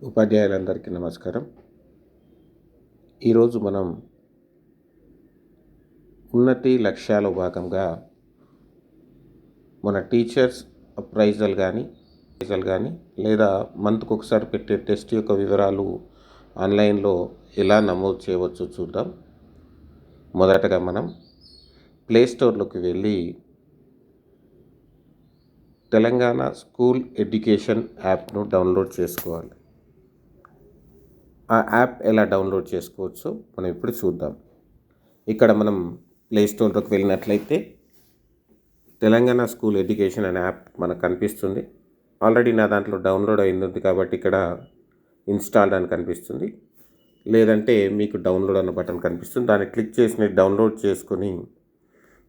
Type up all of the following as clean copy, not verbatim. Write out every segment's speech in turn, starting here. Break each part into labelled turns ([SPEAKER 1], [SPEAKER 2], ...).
[SPEAKER 1] ఉపాధ్యాయులందరికీ నమస్కారం. ఈరోజు మనం ఉన్నతి లక్ష్యాల భాగంగా మన టీచర్స్ అప్రైజల్ కానీ లేదా మంత్కి ఒకసారి పెట్టే టెస్ట్ యొక్క వివరాలు ఆన్లైన్లో ఎలా నమోదు చేయవచ్చో చూద్దాం. మొదటగా మనం ప్లేస్టోర్లోకి వెళ్ళి తెలంగాణ స్కూల్ ఎడ్యుకేషన్ యాప్ను డౌన్లోడ్ చేసుకోవాలి. ఆ యాప్ ఎలా డౌన్లోడ్ చేసుకోవచ్చో మనం ఇప్పుడు చూద్దాం. ఇక్కడ మనం ప్లేస్టోర్లోకి వెళ్ళినట్లయితే తెలంగాణ స్కూల్ ఎడ్యుకేషన్ అనే యాప్ మనకు కనిపిస్తుంది. ఆల్రెడీ నా దాంట్లో డౌన్లోడ్ అయింది కాబట్టి ఇక్కడ ఇన్స్టాల్డ్ అని కనిపిస్తుంది. లేదంటే మీకు డౌన్లోడ్ అన్న బటన్ కనిపిస్తుంది. దాన్ని క్లిక్ చేసి డౌన్లోడ్ చేసుకొని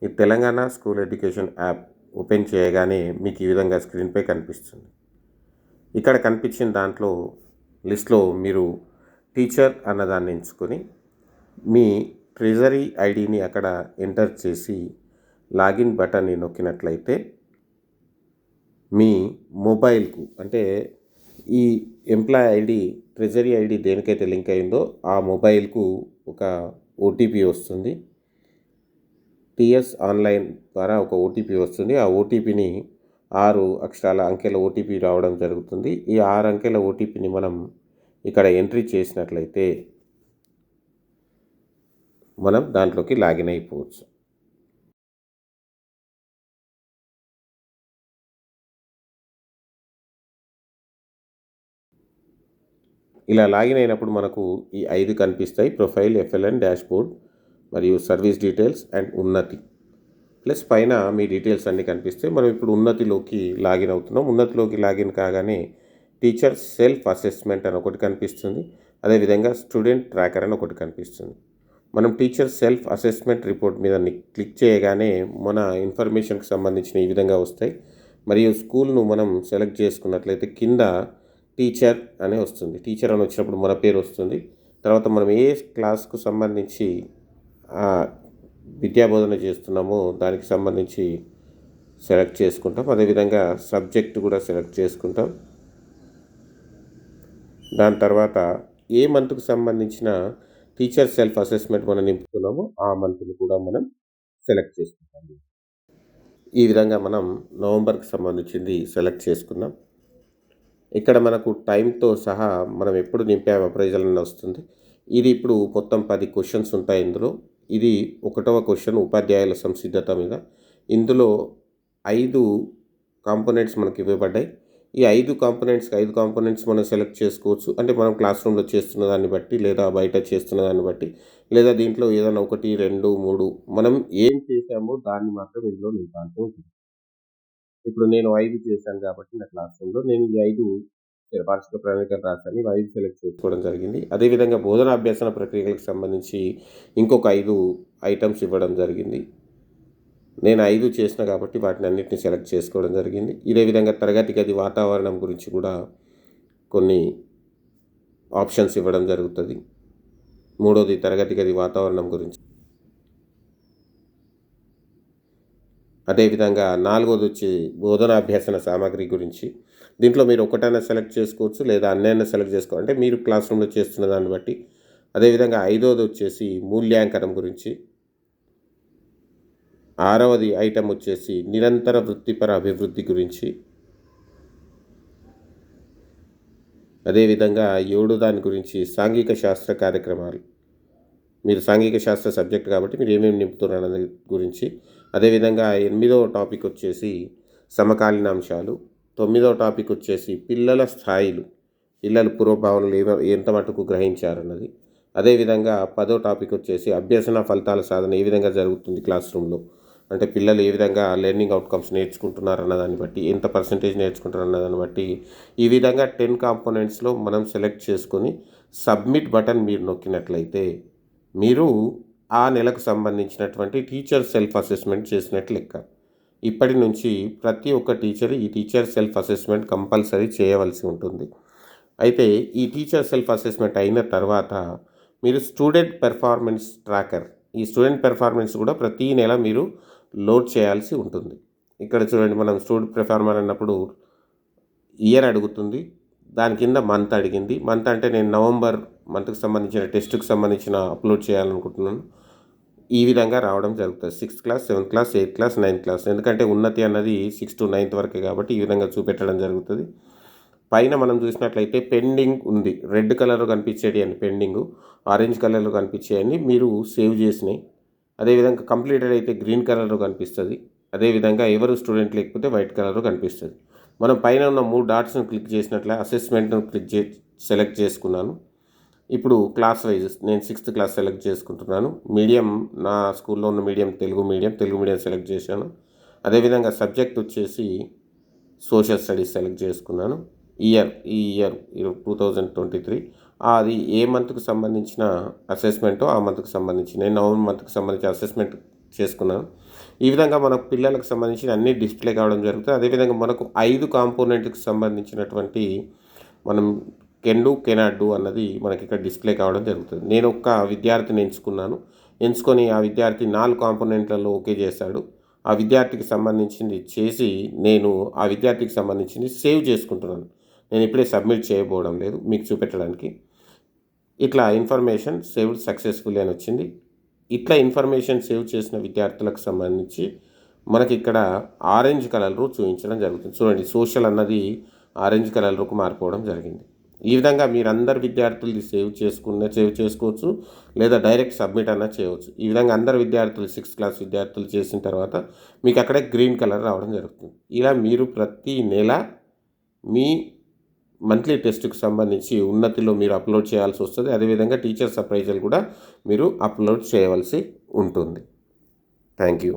[SPEAKER 1] ఈ Telangana school education app open చేయగానే మీకు ఈ విధంగా స్క్రీన్పై కనిపిస్తుంది. ఇక్కడ కనిపించిన దాంట్లో లిస్ట్లో మీరు టీచర్ అన్నదాన్ని ఎంచుకొని మీ ట్రెజరీ ఐడిని అక్కడ ఎంటర్ చేసి లాగిన్ బటన్ని నొక్కినట్లయితే మీ మొబైల్కు అంటే ఈ ఎంప్లాయ్ ఐడి ట్రెజరీ ఐడి దేనికైతే లింక్ అయిందో ఆ మొబైల్కు ఒక ఓటీపీ వస్తుంది. టీఎస్ ఆన్లైన్ ద్వారా ఒక ఓటీపీ వస్తుంది. ఆ ఓటీపీని 6 అక్షరాల అంకెల ఓటీపీ రావడం జరుగుతుంది. ఈ 6 అంకెల ఓటీపీని మనం ఇక్కడ ఎంట్రీ చేసినట్లయితే మనం దాంట్లోకి లాగిన్ అయిపోవచ్చు. ఇలా లాగిన్ అయినప్పుడు మనకు ఈ 5 కనిపిస్తాయి: ప్రొఫైల్, ఎఫ్ఎల్ఎన్, డాష్బోర్డ్ మరియు service details and Unnati. Plus పైన మీ డీటెయిల్స్ అన్నీ కనిపిస్తాయి. మనం ఇప్పుడు ఉన్నతిలోకి లాగిన్ అవుతున్నాం. ఉన్నతిలోకి లాగిన్ కాగానే టీచర్ సెల్ఫ్ అసెస్మెంట్ అని ఒకటి కనిపిస్తుంది. అదేవిధంగా స్టూడెంట్ ట్రాకర్ అని ఒకటి కనిపిస్తుంది. మనం టీచర్ సెల్ఫ్ అసెస్మెంట్ రిపోర్ట్ మీద క్లిక్ చేయగానే మన ఇన్ఫర్మేషన్కి సంబంధించిన ఈ విధంగా వస్తాయి. మరియు స్కూల్ను మనం సెలెక్ట్ చేసుకున్నట్లయితే కింద టీచర్ అనే వస్తుంది. టీచర్ అని వచ్చినప్పుడు మన పేరు వస్తుంది. తర్వాత మనం ఏ క్లాస్కు సంబంధించి విద్యాబోధన చేస్తున్నామో దానికి సంబంధించి సెలెక్ట్ చేసుకుంటాం. అదేవిధంగా సబ్జెక్ట్ కూడా సెలెక్ట్ చేసుకుంటాం. దాని తర్వాత ఏ మంత్కు సంబంధించిన టీచర్ సెల్ఫ్ అసెస్మెంట్ మనం నింపుతున్నామో ఆ మంత్ని కూడా మనం సెలెక్ట్ చేసుకుంటాం. ఈ విధంగా మనం నవంబర్కి సంబంధించింది సెలెక్ట్ చేసుకున్నాం. ఇక్కడ మనకు టైంతో సహా మనం ఎప్పుడు నింపాము అప్రైజల్ అని వస్తుంది. ఇది ఇప్పుడు మొత్తం 10 క్వశ్చన్స్ ఉంటాయి ఇందులో. ఇది 1వ క్వశ్చన్ ఉపాధ్యాయుల సంసిద్ధత మీద. ఇందులో 5 కాంపోనెంట్స్ మనకి ఇవ్వబడ్డాయి. ఈ 5 కాంపోనెంట్స్ మనం సెలెక్ట్ చేసుకోవచ్చు. అంటే మనం క్లాస్ రూమ్లో చేస్తున్న దాన్ని బట్టి, లేదా బయట చేస్తున్న దాన్ని బట్టి, లేదా దీంట్లో ఏదైనా 1, 2, 3 మనం ఏం చేసామో దాన్ని మాత్రం ఇందులో నింపాల్సి ఉంటుంది. ఇప్పుడు నేను 5 చేశాను కాబట్టి నా క్లాస్ రూమ్లో నేను ఈ 5 వార్షిక ప్రణాళికలు రాశాను. ఇవి 5 సెలెక్ట్ చేసుకోవడం జరిగింది. అదేవిధంగా బోధన అభ్యసన ప్రక్రియలకు సంబంధించి ఇంకొక 5 ఐటమ్స్ ఇవ్వడం జరిగింది. నేను 5 చేసిన కాబట్టి వాటిని అన్నింటినీ సెలెక్ట్ చేసుకోవడం జరిగింది. ఇదే విధంగా తరగతి గది వాతావరణం గురించి కూడా కొన్ని ఆప్షన్స్ ఇవ్వడం జరుగుతుంది. 3వది తరగతి గది వాతావరణం గురించి. అదేవిధంగా 4వది వచ్చి బోధనాభ్యసన సామాగ్రి గురించి. దీంట్లో మీరు ఒకటైనా సెలెక్ట్ చేసుకోవచ్చు, లేదా అన్నైనా సెలెక్ట్ చేసుకోవాలి, అంటే మీరు క్లాస్ రూమ్లో చేస్తున్న దాన్ని బట్టి. అదేవిధంగా 5వది వచ్చేసి మూల్యాంకనం గురించి. 6వది ఐటమ్ వచ్చేసి నిరంతర వృత్తిపర అభివృద్ధి గురించి. అదేవిధంగా 7 దాని గురించి సాంఘిక శాస్త్ర కార్యక్రమాలు. మీరు సాంఘిక శాస్త్ర సబ్జెక్ట్ కాబట్టి మీరు ఏమేమి నింపుతున్నారు అనే గురించి. అదేవిధంగా 8వ టాపిక్ వచ్చేసి సమకాలీన అంశాలు. 9వ టాపిక్ వచ్చేసి పిల్లల స్థాయిలు, పిల్లల పూర్వభావనలు ఎంత మటుకు గ్రహించారన్నది. అదేవిధంగా 10వ టాపిక్ వచ్చేసి అభ్యసన ఫలితాల సాధన ఏ విధంగా జరుగుతుంది క్లాస్ రూమ్లో, అంటే పిల్లలు ఏ విధంగా లెర్నింగ్ అవుట్కమ్స్ నేర్చుకుంటున్నారన్న దాన్ని బట్టి, ఎంత పర్సంటేజ్ నేర్చుకుంటారన్న దాన్ని బట్టి. ఈ విధంగా 10 కాంపోనెంట్స్లో మనం సెలెక్ట్ చేసుకొని సబ్మిట్ బటన్ మీరు నొక్కినట్లయితే మీరు ఆ నెలకు సంబంధించినటువంటి టీచర్ సెల్ఫ్ అసెస్మెంట్ చేసినట్టు లెక్క. ఇప్పటి నుంచి ప్రతి ఒక్క టీచర్ ఈ టీచర్ సెల్ఫ్ అసెస్మెంట్ కంపల్సరీ చేయవలసి ఉంటుంది. అయితే ఈ టీచర్ సెల్ఫ్ అసెస్మెంట్ అయిన తర్వాత మీరు స్టూడెంట్ పెర్ఫార్మెన్స్ ట్రాకర్, ఈ స్టూడెంట్ పెర్ఫార్మెన్స్ కూడా ప్రతి నెల మీరు లోడ్ చేయాల్సి ఉంటుంది. ఇక్కడ చూడండి, మనం స్టూడెంట్ పెర్ఫార్మర్ అన్నప్పుడు ఇయర్ అడుగుతుంది. దాని కింద మంత్ అడిగింది. మంత్ అంటే నేను నవంబర్ మంత్కి సంబంధించిన టెస్ట్కి సంబంధించిన అప్లోడ్ చేయాలనుకుంటున్నాను. ఈ విధంగా రావడం జరుగుతుంది. 6th class, 7th class, 8th class, 9th class. ఎందుకంటే ఉన్నతి అన్నది 6 to 9th వరకే కాబట్టి ఈ విధంగా చూపెట్టడం జరుగుతుంది. పైన మనం చూసినట్లయితే పెండింగ్ ఉంది. రెడ్ కలర్లో కనిపించేది అని పెండింగ్, ఆరెంజ్ కలర్లో కనిపించేవన్నీ మీరు సేవ్ చేసినాయి. అదేవిధంగా కంప్లీటెడ్ అయితే గ్రీన్ కలర్లో కనిపిస్తుంది. అదేవిధంగా ఎవరు స్టూడెంట్ లేకపోతే వైట్ కలర్లో కనిపిస్తుంది. మనం పైన ఉన్న 3 డాట్స్ను క్లిక్ చేసినట్లే అసెస్మెంట్ను సెలెక్ట్ చేసుకున్నాను. ఇప్పుడు క్లాస్ వైజ్ నేను 6th క్లాస్ సెలెక్ట్ చేసుకుంటున్నాను. మీడియం నా స్కూల్లో ఉన్న మీడియం తెలుగు మీడియం సెలెక్ట్ చేశాను. అదేవిధంగా సబ్జెక్ట్ వచ్చేసి సోషల్ స్టడీస్ సెలెక్ట్ చేసుకున్నాను. ఈ ఇయర్ 2023 అది ఏ మంత్కి సంబంధించిన అసెస్మెంటో ఆ మంత్కి సంబంధించి నేను నవంబర్ మంత్కి సంబంధించిన అసెస్మెంట్ చేసుకున్నాను. ఈ విధంగా మన పిల్లలకు సంబంధించిన అన్ని డిస్ప్లే కావడం జరుగుతుంది. అదేవిధంగా మనకు 5 కాంపోనెంట్కి సంబంధించినటువంటి మనం కెన్ డూ కెనాట్ డూ అన్నది మనకి ఇక్కడ డిస్ప్లే కావడం జరుగుతుంది. నేను ఒక విద్యార్థిని ఎంచుకొని ఆ విద్యార్థి 4 కాంపోనెంట్లలో ఓకే చేశాడు. ఆ విద్యార్థికి సంబంధించింది చేసి నేను ఆ విద్యార్థికి సంబంధించింది సేవ్ చేసుకుంటున్నాను. నేను ఇప్పుడే సబ్మిట్ చేయబోవడం లేదు, మీకు చూపెట్టడానికి. ఇట్లా ఇన్ఫర్మేషన్ సేవ్డ్ సక్సెస్ఫుల్లీ అని వచ్చింది. ఇట్లా ఇన్ఫర్మేషన్ సేవ్ చేసిన విద్యార్థులకు సంబంధించి మనకి ఇక్కడ ఆరెంజ్ కలర్లో చూపించడం జరుగుతుంది. చూడండి, సోషల్ అన్నది ఆరెంజ్ కలర్లోకి మారిపోవడం జరిగింది. ఈ విధంగా మీరందరు విద్యార్థులు సేవ్ చేసుకోవచ్చు, లేదా డైరెక్ట్ సబ్మిట్ అన్న చేయవచ్చు. ఈ విధంగా అందరు విద్యార్థులు 6th క్లాస్ విద్యార్థులు చేసిన తర్వాత మీకు అక్కడే గ్రీన్ కలర్ రావడం జరుగుతుంది. ఇలా మీరు ప్రతి నెల మీ మంత్లీ టెస్ట్కి సంబంధించి ఉన్నతిలో మీరు అప్లోడ్ చేయాల్సి వస్తుంది. అదేవిధంగా టీచర్స్ అప్రైజల్ కూడా మీరు అప్లోడ్ చేయవలసి ఉంటుంది. Thank you.